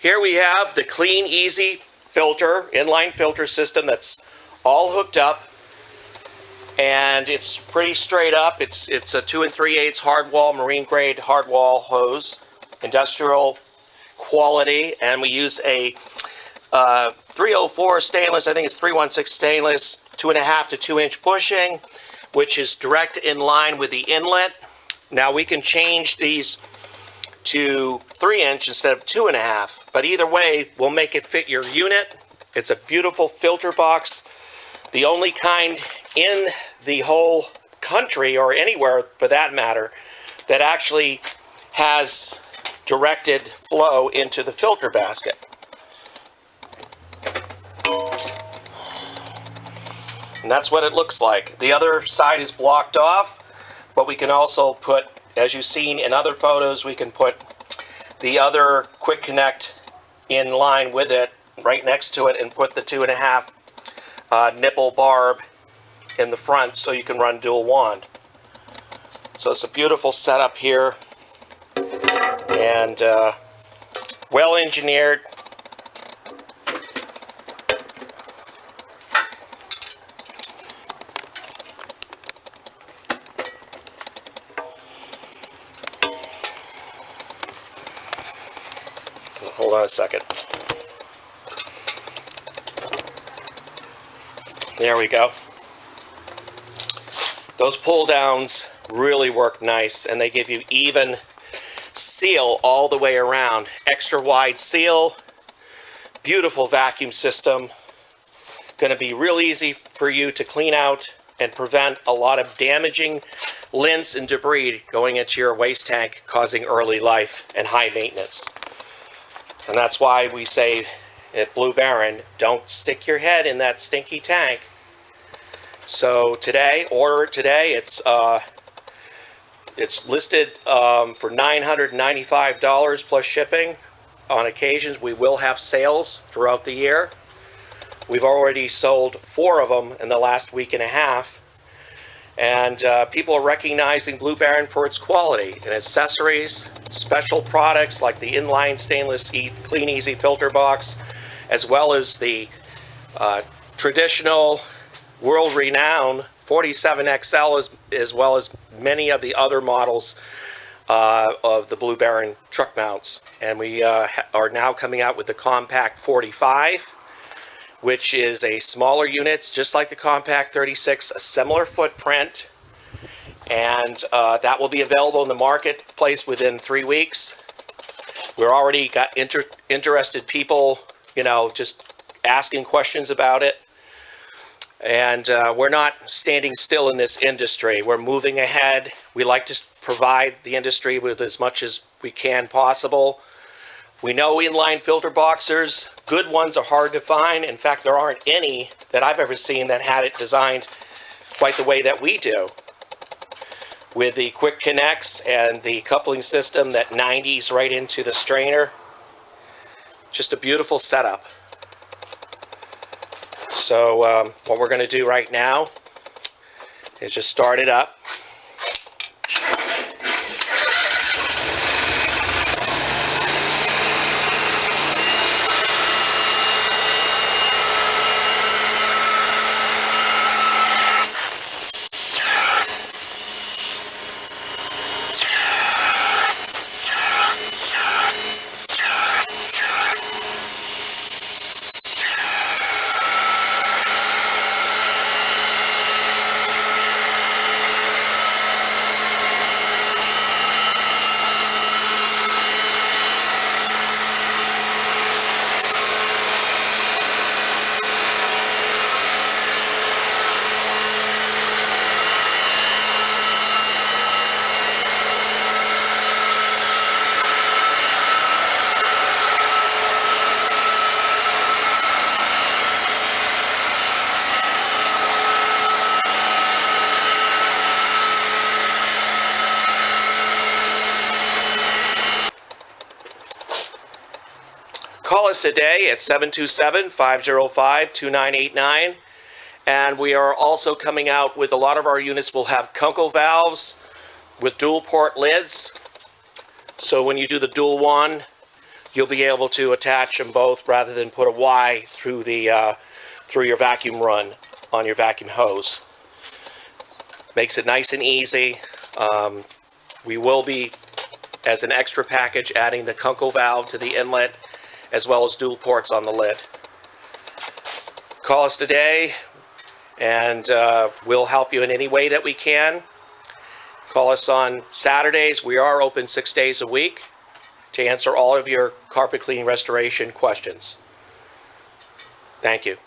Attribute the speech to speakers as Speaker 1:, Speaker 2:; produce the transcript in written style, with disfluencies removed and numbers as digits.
Speaker 1: Here we have the CLEAN-EZ filter, inline filter system that's all hooked up, and it's pretty straight up. It's a 2 3/8 hardwall, marine grade hardwall hose, industrial quality, and we use a 304 stainless, I think it's 316 stainless, 2.5 to 2 inch bushing, which is direct in line with the inlet. Now we can change these to 3 inch instead of 2.5, but either way we'll make it fit your unit. It's a beautiful filter box, the only kind in the whole country, or anywhere for that matter, that actually has directed flow into the filter basket. And that's what it looks like. The other side is blocked off, but we can also put, as you've seen in other photos, we can put the other quick connect in line with it, right next to it, and put the 2.5 nipple barb in the front so you can run dual wand. So it's a beautiful setup here, and well engineered. Hold on a second. There we go. Those pull downs really work nice, and they give you even seal all the way around. Extra wide seal, beautiful vacuum system. Going to be real easy for you to clean out and prevent a lot of damaging lint and debris going into your waste tank, causing early life and high maintenance. And that's why we say at Blue Baron, don't stick your head in that stinky tank. So today, order it today. It's listed for $995 plus shipping. On occasions, we will have sales throughout the year. We've already sold 4 of them in the last week and a half. And people are recognizing Blue Baron for its quality and accessories, special products like the inline stainless CLEAN-EZ filter box, as well as the traditional world-renowned 47XL, as well as many of the other models of the Blue Baron truck mounts. And we are now coming out with the Compact 45, which is a smaller unit, just like the Compact 36, a similar footprint, and that will be available in the marketplace within 3 weeks. We're already got interested people, you know, just asking questions about it, and we're not standing still in this industry. We're moving ahead. We like to provide the industry with as much as we can possible. We know inline filter boxers, good ones are hard to find. In fact, there aren't any that I've ever seen that had it designed quite the way that we do, with the quick connects and the coupling system that 90s right into the strainer. Just a beautiful setup. So what we're going to do right now is just start it up. Call us today at 727-505-2989. And we are also coming out with a lot of our units will have Kunkel valves with dual port lids. So when you do the dual wand, you'll be able to attach them both rather than put a Y through the through your vacuum run on your vacuum hose. Makes it nice and easy. We will be, as an extra package, adding the Kunkel valve to the inlet, as well as dual ports on the lid. Call us today, and we'll help you in any way that we can. Call us on Saturdays. We are open 6 days a week to answer all of your carpet cleaning restoration questions. Thank you.